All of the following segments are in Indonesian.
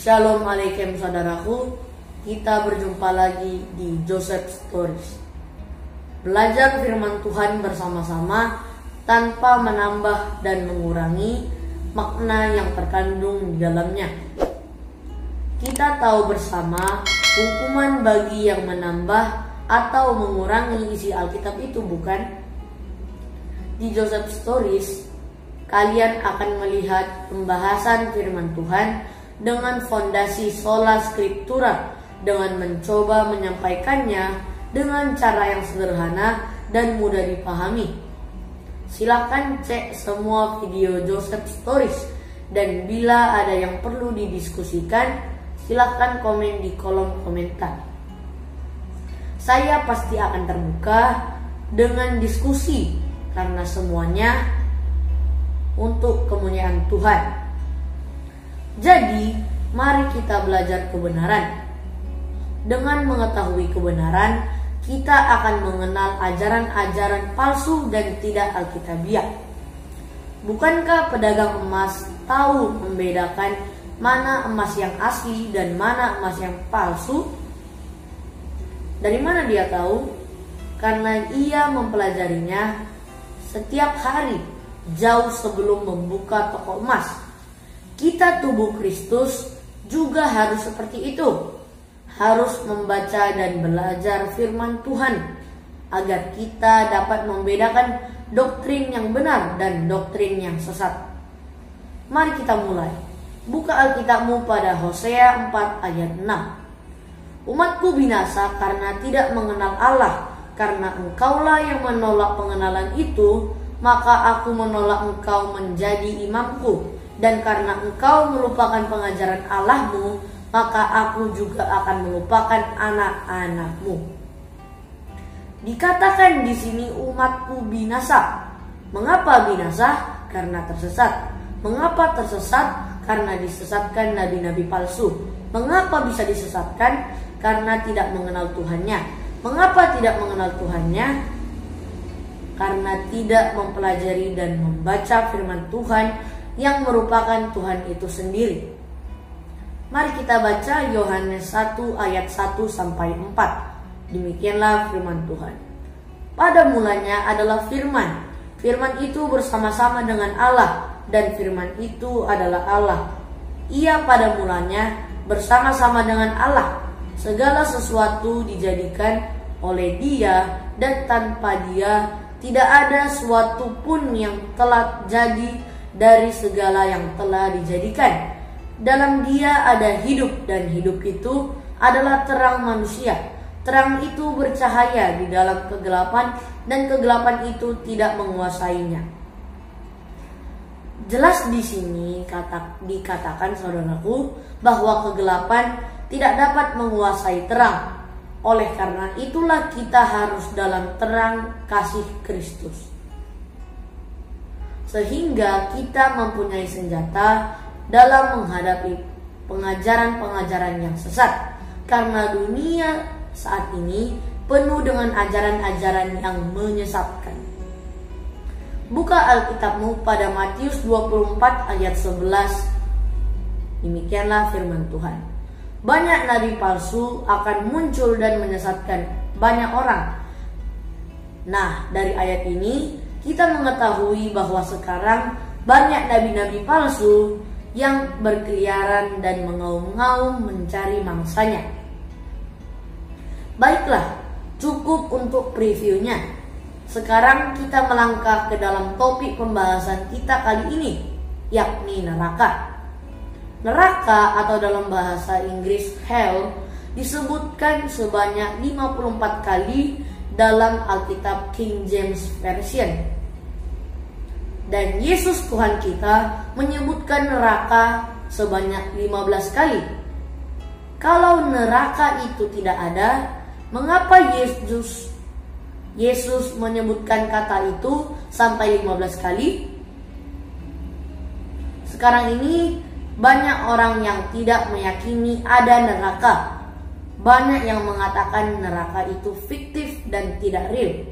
Shalom Alaikum saudaraku, kita berjumpa lagi di Joseph Stories. Belajar firman Tuhan bersama-sama tanpa menambah dan mengurangi makna yang terkandung di dalamnya. Kita tahu bersama hukuman bagi yang menambah atau mengurangi isi Alkitab itu, bukan? Di Joseph Stories, kalian akan melihat pembahasan firman Tuhan dengan fondasi sola scriptura, dengan mencoba menyampaikannya dengan cara yang sederhana dan mudah dipahami. Silakan cek semua video Joseph Stories, dan bila ada yang perlu didiskusikan, silakan komen di kolom komentar. Saya pasti akan terbuka dengan diskusi karena semuanya untuk kemuliaan Tuhan. Jadi, mari kita belajar kebenaran. Dengan mengetahui kebenaran, kita akan mengenal ajaran-ajaran palsu dan tidak alkitabiah. Bukankah pedagang emas tahu membedakan mana emas yang asli dan mana emas yang palsu? Dari mana dia tahu? Karena ia mempelajarinya setiap hari jauh sebelum membuka toko emas. Kita tubuh Kristus juga harus seperti itu. Harus membaca dan belajar firman Tuhan agar kita dapat membedakan doktrin yang benar dan doktrin yang sesat. Mari kita mulai. Buka Alkitabmu pada Hosea 4 ayat 6. Umatku binasa karena tidak mengenal Allah. Karena engkaulah yang menolak pengenalan itu, maka aku menolak engkau menjadi imamku. Dan karena engkau melupakan pengajaran Allahmu, maka aku juga akan melupakan anak-anakmu. Dikatakan di sini umatku binasa. Mengapa binasa? Karena tersesat. Mengapa tersesat? Karena disesatkan nabi-nabi palsu. Mengapa bisa disesatkan? Karena tidak mengenal Tuhannya. Mengapa tidak mengenal Tuhannya? Karena tidak mempelajari dan membaca firman Tuhan yang merupakan Tuhan itu sendiri. Mari kita baca Yohanes 1 ayat 1 sampai 4. Demikianlah firman Tuhan. Pada mulanya adalah firman. Firman itu bersama-sama dengan Allah, dan firman itu adalah Allah. Ia pada mulanya bersama-sama dengan Allah. Segala sesuatu dijadikan oleh Dia, dan tanpa Dia tidak ada suatu pun yang telah jadi dari segala yang telah dijadikan. Dalam Dia ada hidup, dan hidup itu adalah terang manusia. Terang itu bercahaya di dalam kegelapan, dan kegelapan itu tidak menguasainya. Jelas di sini dikatakan saudaraku bahwa kegelapan tidak dapat menguasai terang. Oleh karena itulah kita harus dalam terang kasih Kristus, sehingga kita mempunyai senjata dalam menghadapi pengajaran-pengajaran yang sesat. Karena dunia saat ini penuh dengan ajaran-ajaran yang menyesatkan. Buka Alkitabmu pada Matius 24 ayat 11. Demikianlah firman Tuhan. Banyak nabi palsu akan muncul dan menyesatkan banyak orang. Nah, dari ayat ini kita mengetahui bahwa sekarang banyak nabi-nabi palsu yang berkeliaran dan mengaum-ngaum mencari mangsanya. Baiklah, cukup untuk previewnya. Sekarang kita melangkah ke dalam topik pembahasan kita kali ini, yakni neraka. Neraka atau dalam bahasa Inggris hell disebutkan sebanyak 54 kali dalam Alkitab King James Version. Dan Yesus Tuhan kita menyebutkan neraka sebanyak 15 kali. Kalau neraka itu tidak ada, mengapa Yesus menyebutkan kata itu sampai 15 kali? Sekarang ini banyak orang yang tidak meyakini ada neraka. Banyak yang mengatakan neraka itu fiktif dan tidak real.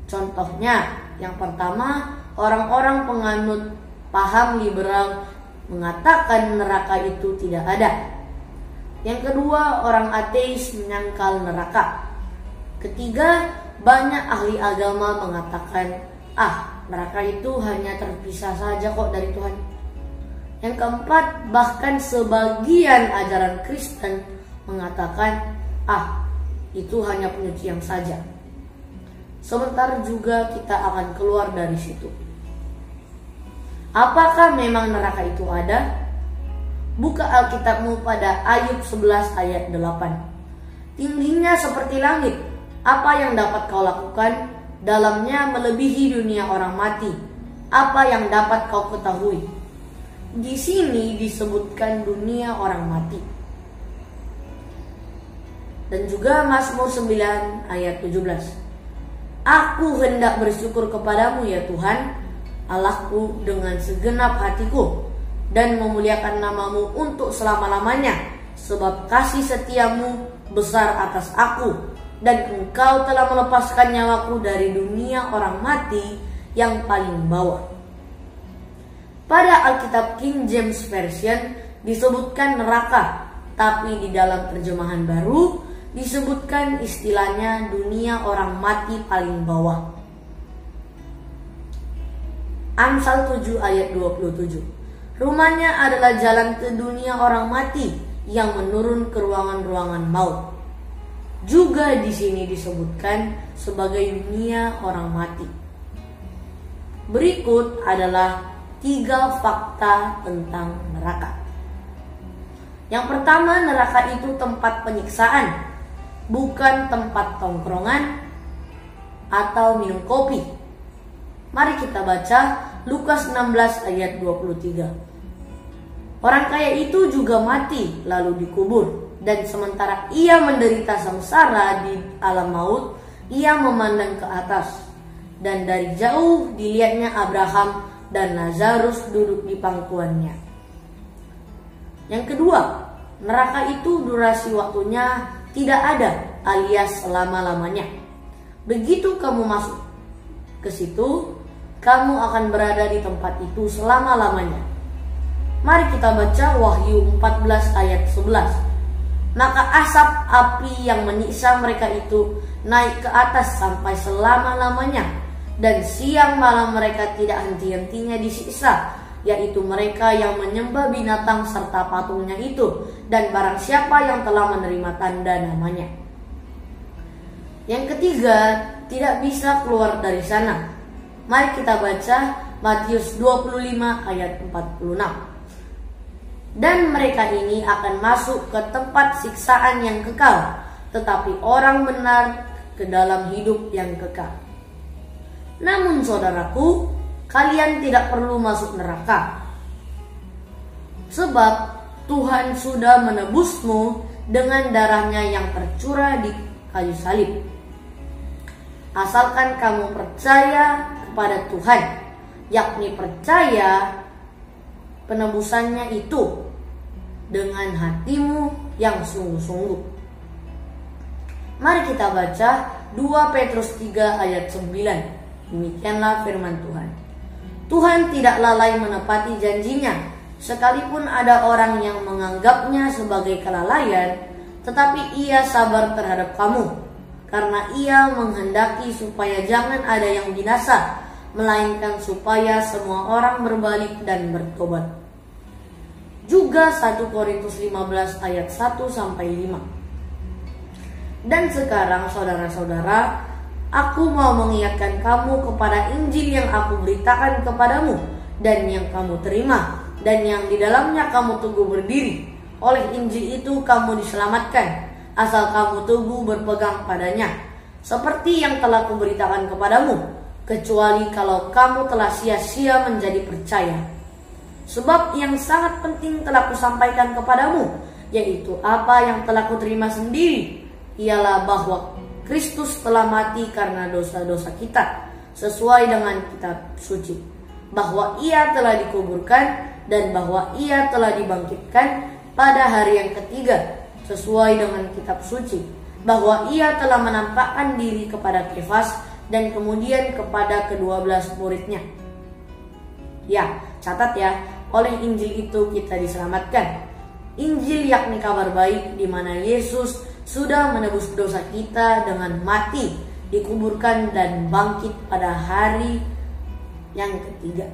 Contohnya, yang pertama, orang-orang penganut paham liberal mengatakan neraka itu tidak ada. Yang kedua, orang ateis menyangkal neraka. Ketiga, banyak ahli agama mengatakan, neraka itu hanya terpisah saja kok dari Tuhan. Yang keempat, bahkan sebagian ajaran Kristen mengatakan, itu hanya penyucian saja. Sebentar juga kita akan keluar dari situ. Apakah memang neraka itu ada? Buka Alkitabmu pada Ayub 11 ayat 8. Tingginya seperti langit, apa yang dapat kau lakukan? Dalamnya melebihi dunia orang mati, apa yang dapat kau ketahui? Di sini disebutkan dunia orang mati. Dan juga Mazmur 9 ayat 17. Aku hendak bersyukur kepadamu ya Tuhan, Allahku, dengan segenap hatiku, dan memuliakan namamu untuk selama-lamanya, sebab kasih setiamu besar atas aku, dan engkau telah melepaskan nyawaku dari dunia orang mati yang paling bawah. Pada Alkitab King James Version disebutkan neraka, tapi di dalam terjemahan baru disebutkan istilahnya dunia orang mati paling bawah. Amsal 7 ayat 27. Rumahnya adalah jalan ke dunia orang mati yang menurun ke ruangan-ruangan maut. Juga di sini disebutkan sebagai dunia orang mati. Berikut adalah 3 fakta tentang neraka. Yang pertama, neraka itu tempat penyiksaan, bukan tempat tongkrongan atau minum kopi. Mari kita baca Lukas 16 ayat 23. Orang kaya itu juga mati lalu dikubur, dan sementara ia menderita sengsara di alam maut, ia memandang ke atas, dan dari jauh dilihatnya Abraham dan Lazarus duduk di pangkuannya. Yang kedua, neraka itu durasi waktunya tidak ada alias selama-lamanya. Begitu kamu masuk ke situ, kamu akan berada di tempat itu selama-lamanya. Mari kita baca Wahyu 14 ayat 11. Maka asap api yang menyiksa mereka itu naik ke atas sampai selama-lamanya, dan siang malam mereka tidak henti-hentinya disiksa, yaitu mereka yang menyembah binatang serta patungnya itu, dan barang siapa yang telah menerima tanda namanya. Yang ketiga, tidak bisa keluar dari sana. Mari kita baca Matius 25 ayat 46. Dan mereka ini akan masuk ke tempat siksaan yang kekal, tetapi orang benar ke dalam hidup yang kekal. Namun saudaraku, kalian tidak perlu masuk neraka, sebab Tuhan sudah menebusmu dengan darahnya yang tercurah di kayu salib. Asalkan kamu percaya kepada Tuhan, yakni percaya penebusannya itu dengan hatimu yang sungguh-sungguh. Mari kita baca 2 Petrus 3 ayat 9. Demikianlah firman Tuhan. Tuhan tidak lalai menepati janjinya, sekalipun ada orang yang menganggapnya sebagai kelalaian, tetapi ia sabar terhadap kamu, karena ia menghendaki supaya jangan ada yang binasa, melainkan supaya semua orang berbalik dan bertobat. Juga 1 Korintus 15 ayat 1-5. Dan sekarang saudara-saudara, aku mau mengingatkan kamu kepada Injil yang aku beritakan kepadamu, dan yang kamu terima, dan yang di dalamnya kamu teguh berdiri. Oleh Injil itu kamu diselamatkan, asal kamu teguh berpegang padanya, seperti yang telah kuberitakan kepadamu, kecuali kalau kamu telah sia-sia menjadi percaya. Sebab yang sangat penting telah kusampaikan kepadamu, yaitu apa yang telah kuterima sendiri, ialah bahwa Kristus telah mati karena dosa-dosa kita, sesuai dengan kitab suci, bahwa ia telah dikuburkan, dan bahwa ia telah dibangkitkan pada hari yang ketiga, sesuai dengan kitab suci, bahwa ia telah menampakkan diri kepada Kefas, dan kemudian kepada ke-12 muridnya. Ya, catat ya, oleh Injil itu kita diselamatkan. Injil yakni kabar baik di mana Yesus sudah menebus dosa kita dengan mati, dikuburkan dan bangkit pada hari yang ketiga.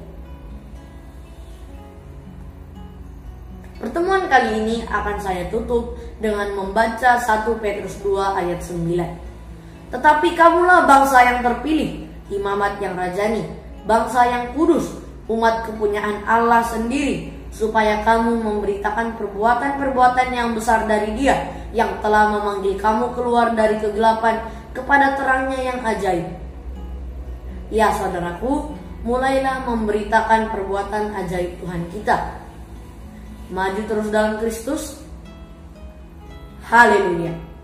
Pertemuan kali ini akan saya tutup dengan membaca 1 Petrus 2 ayat 9. Tetapi kamulah bangsa yang terpilih, imamat yang rajani, bangsa yang kudus, umat kepunyaan Allah sendiri, supaya kamu memberitakan perbuatan-perbuatan yang besar dari Dia yang telah memanggil kamu keluar dari kegelapan kepada terangnya yang ajaib. Ya saudaraku, mulailah memberitakan perbuatan ajaib Tuhan kita. Maju terus dalam Kristus. Haleluya.